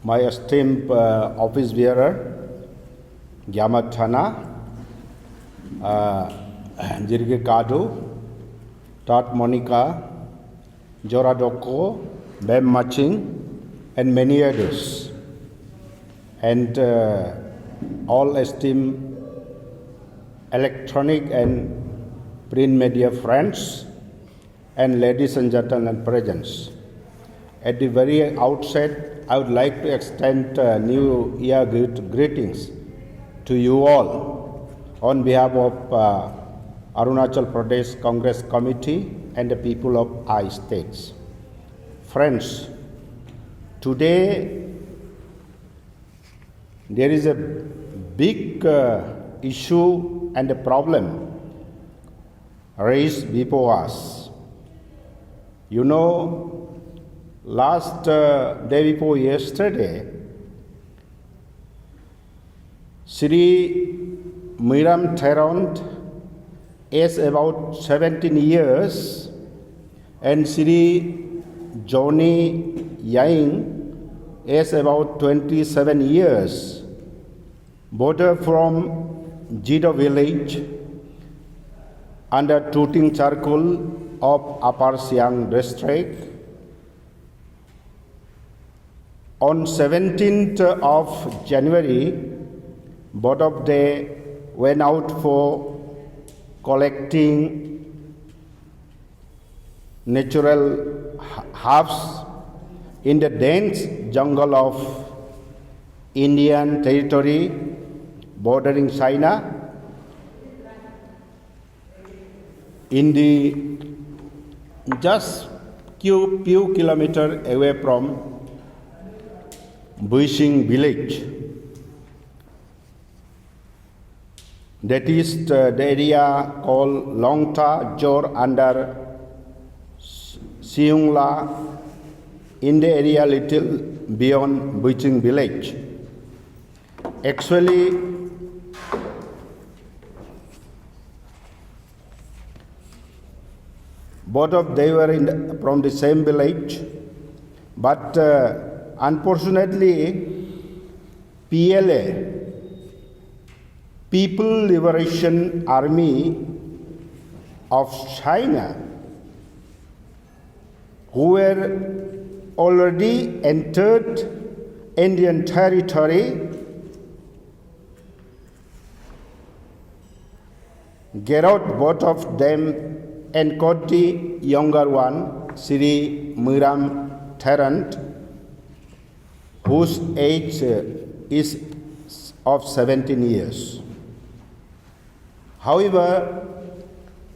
my esteemed office bearer, Gyamathana, Jirge Kadu, Tat Monica, Joradoko, Bem Maching, and many others, and all esteemed electronic and print media friends, and ladies and gentlemen present. At the very outset, I would like to extend New Year greetings to you all on behalf of Arunachal Pradesh Congress Committee and the people of I states. Friends, today there is a big issue and a problem raised before us. You know, last day before yesterday, Shri Bosiram Siram is about 17 years, and Shri Johnny Yang is about 27 years. Both are from Jido village under Tuting Circle of Upper Siang district. On 17th of January, both of them went out for collecting natural herbs in the dense jungle of Indian territory bordering China. In the just few kilometers away from Buishing village. That is the area called Longta Jor under Siungla, in the area little beyond Buishing village. Actually, both of they were from the same village, but unfortunately, PLA, People Liberation Army of China, who were already entered Indian territory, get out both of them and caught the younger one, Shri Bosiram Siram, whose age is of 17 years. However,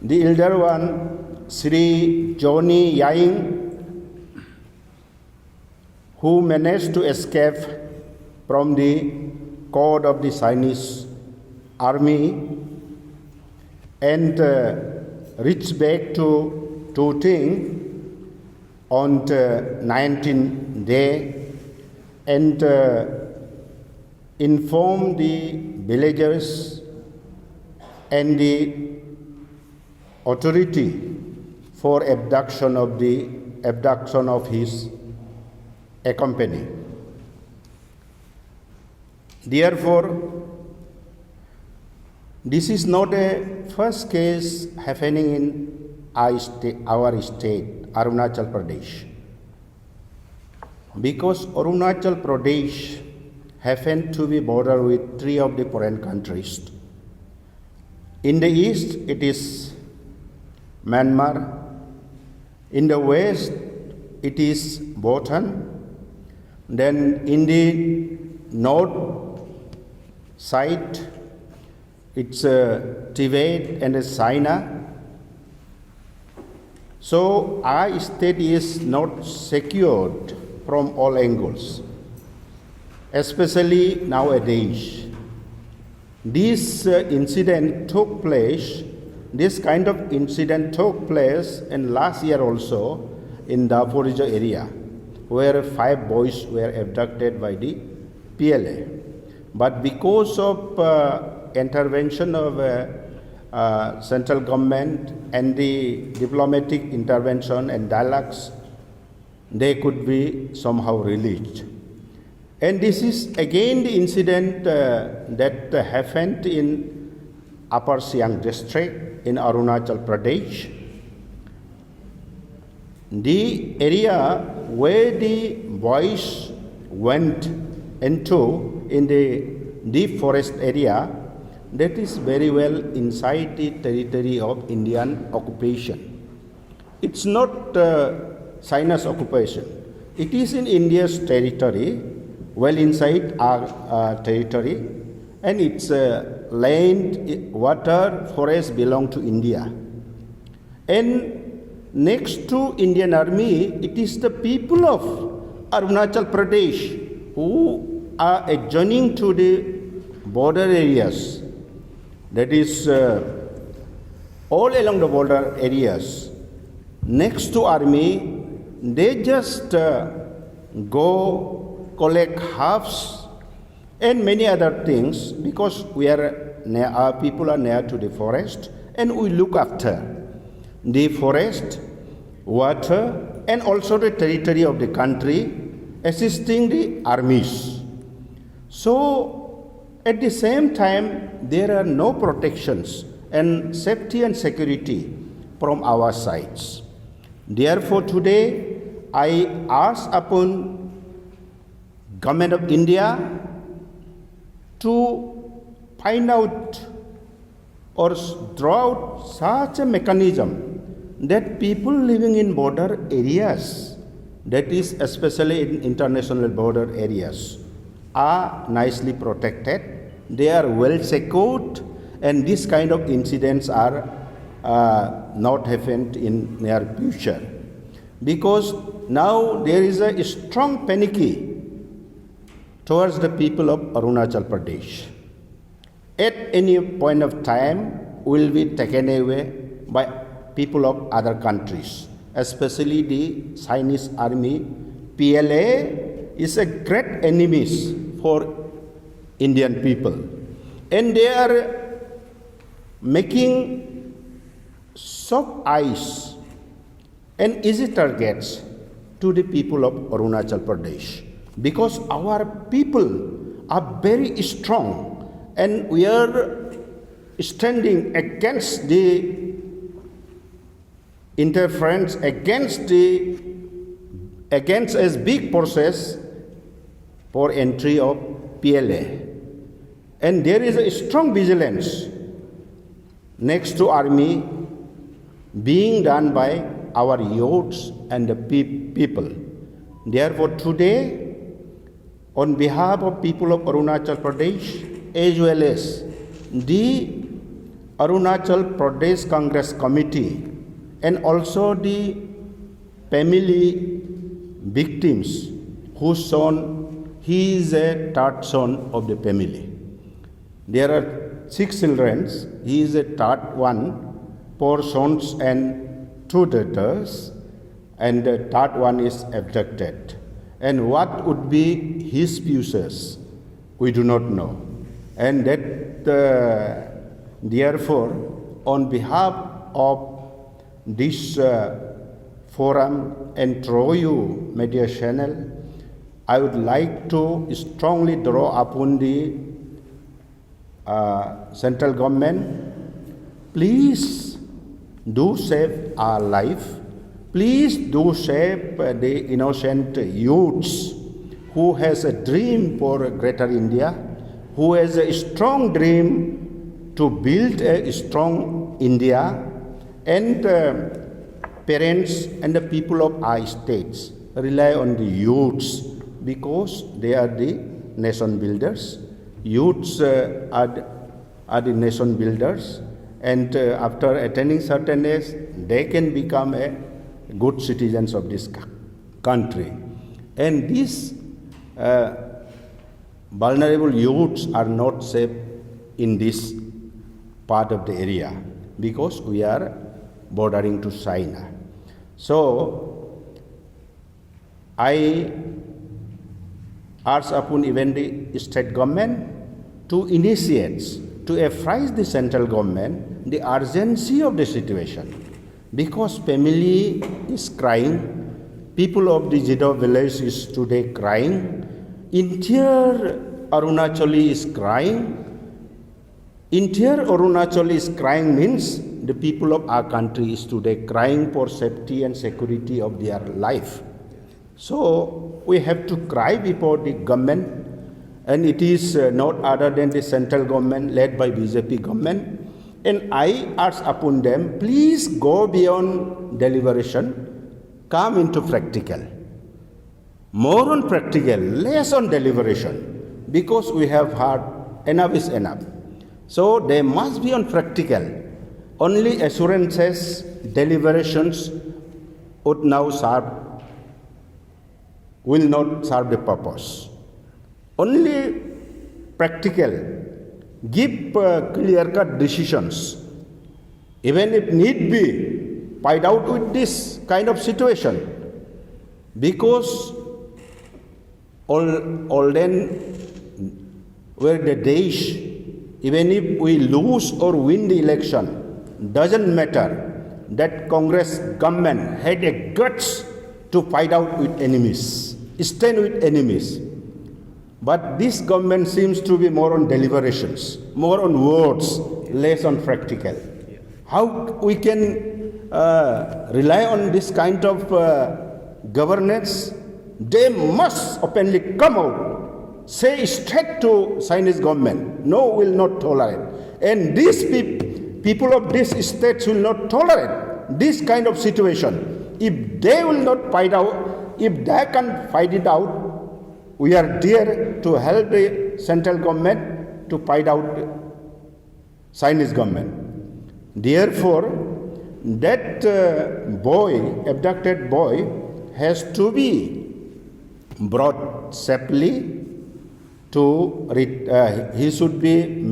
the elder one, Shri Johnny Yang, who managed to escape from the court of the Chinese army and reached back to Tuting on the 19th day, and inform the villagers and the authority for abduction of his accompany. Therefore, this is not a first case happening in our state, Arunachal Pradesh. Because Arunachal Pradesh happened to be border with three of the foreign countries. In the east, it is Myanmar. In the west, it is Bhutan. Then in the north side, it's Tibet and China. So our state is not secured from all angles, especially nowadays. This kind of incident took place in last year also in the Daporizhou area, where 5 boys were abducted by the PLA. But because of intervention of central government and the diplomatic intervention and dialogues, they could be somehow released. And this is again the incident that happened in Upper Siang district in Arunachal Pradesh. The area where the boys went into in the deep forest area, that is very well inside the territory of Indian occupation. It's not China's occupation. It is in India's territory, well inside our territory, and its land, water, forest belong to India. And next to Indian Army, it is the people of Arunachal Pradesh who are adjoining to the border areas. That is all along the border areas. Next to army, they just go collect herbs and many other things because our people are near to the forest, and we look after the forest, water, and also the territory of the country, assisting the armies. So, at the same time, there are no protections and safety and security from our sides. Therefore, today, I ask upon Government of India to find out or draw out such a mechanism that people living in border areas, that is especially in international border areas, are nicely protected, they are well secured, and this kind of incidents are not happened in near future. Because now there is a strong panicky towards the people of Arunachal Pradesh. At any point of time will be taken away by people of other countries, especially the Chinese army. PLA is a great enemy for Indian people, and they are making soft eyes and easy targets to the people of Arunachal Pradesh, because our people are very strong and we are standing against the interference, against as big process for entry of PLA. And there is a strong vigilance next to army being done by our youths and the people. Therefore, today, on behalf of people of Arunachal Pradesh, as well as the Arunachal Pradesh Congress Committee, and also the family victims whose son, he is a third son of the family. There are 6 children, he is a third one, 4 sons and 2 daughters, and the third one is abducted. And what would be his futures, we do not know. And that, therefore, on behalf of this forum and through you media channel, I would like to strongly draw upon the central government. Please do save our life. Please do save the innocent youths who has a dream for a greater India, who has a strong dream to build a strong India, and parents and the people of our states rely on the youths because they are the nation builders. Youths are the nation builders, and after attaining certain age, they can become a good citizens of this country. And these vulnerable youths are not safe in this part of the area because we are bordering to China. So I urge upon even the state government to initiate, to apprise the central government the urgency of the situation, because family is crying, people of the Jido village is today crying, entire Arunachali is crying. Entire Arunachal is crying means the people of our country is today crying for safety and security of their life. So we have to cry before the government, and it is not other than the central government led by BJP government. And I urge upon them, please go beyond deliberation, come into practical. More on practical, less on deliberation, because we have heard enough is enough. So they must be on practical. Only assurances, deliberations would now will not serve the purpose. Only practical, give clear-cut decisions. Even if need be, fight out with this kind of situation. Because all then were the days, even if we lose or win the election, doesn't matter, that Congress government had a guts to fight out with enemies, stand with enemies. But this government seems to be more on deliberations, more on words, less on practical. How we can rely on this kind of governance? They must openly come out, say straight to Chinese government, no, will not tolerate. And these people of these states will not tolerate this kind of situation. If they will not fight out, if they can fight it out, we are there to help the central government to fight out Chinese government. Therefore, that abducted boy, has to be brought safely to, he should be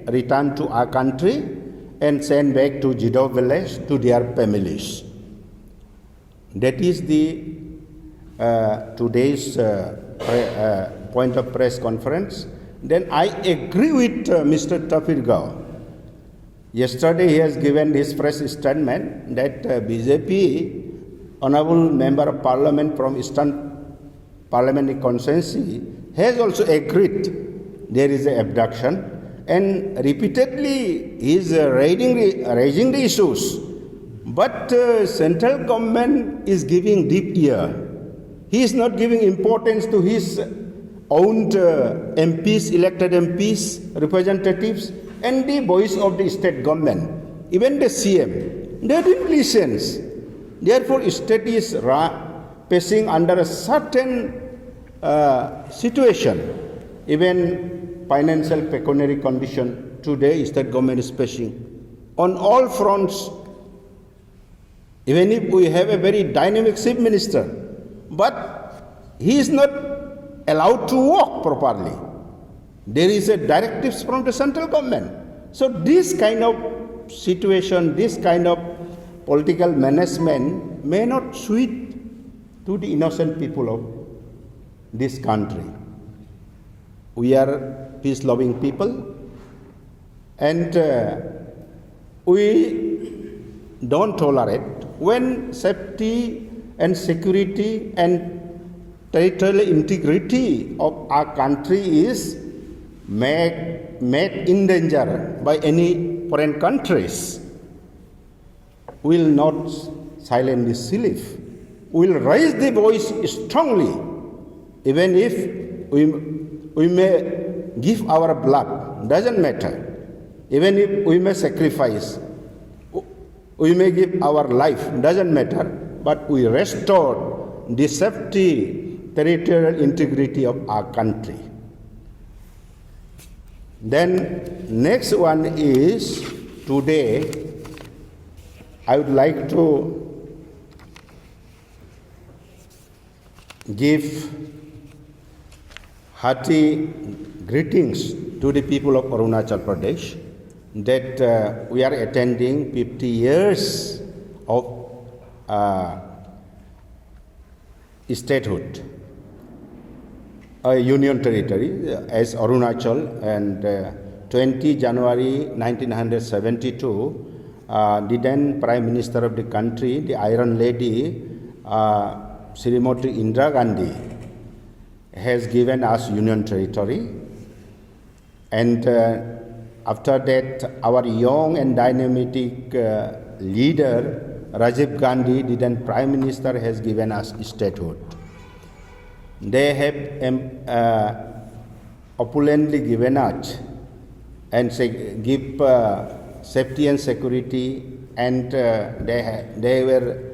returned to our country and sent back to Jido village to their families. That is the today's point of press conference. Then I agree with Mr. Tafir Gao. Yesterday he has given his press statement that BJP, Honorable Member of Parliament from Eastern Parliamentary Constituency, has also agreed there is an abduction, and repeatedly he is raising the issues. But central government is giving deep ear. He is not giving importance to his own MPs, elected MPs, representatives, and the voice of the state government. Even the CM, they didn't listen. Therefore, state is passing under a certain situation. Even financial pecuniary condition today, state government is facing on all fronts. Even if we have a very dynamic chief minister, but he is not allowed to work properly. There is a directives from the central government. So this kind of situation, this kind of political management may not suit to the innocent people of this country. We are peace-loving people, and we don't tolerate when safety and security and territorial integrity of our country is made in danger by any foreign countries. We will not silence this belief. We will raise the voice strongly, even if we may give our blood, doesn't matter. Even if we may sacrifice, we may give our life, doesn't matter, but we restore the safety, territorial integrity of our country. Then next one is, today I would like to give hearty greetings to the people of Arunachal Pradesh that we are attending 50 years of statehood, a union territory as Arunachal, and 20 January 1972, the then Prime Minister of the country, the Iron Lady, Srimati Indira Gandhi, has given us union territory, and after that our young and dynamic leader Rajiv Gandhi, the then Prime Minister, has given us statehood. They have opulently given us and give safety and security, and they were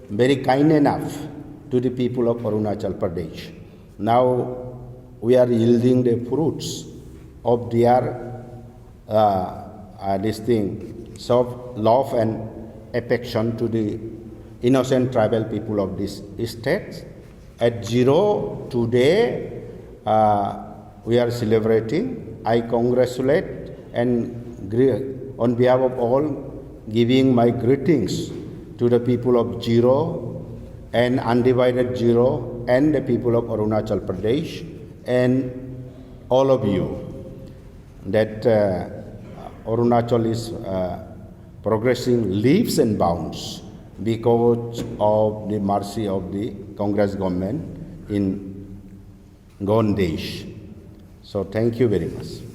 very kind enough to the people of Arunachal Pradesh. Now we are yielding the fruits of their love and affection to the innocent tribal people of this state. At 0 today, we are celebrating. I congratulate and on behalf of all, giving my greetings to the people of 0 and undivided 0 and the people of Arunachal Pradesh and all of you, that Arunachal is progressing leaps and bounds because of the mercy of the Congress government in gone days. So thank you very much.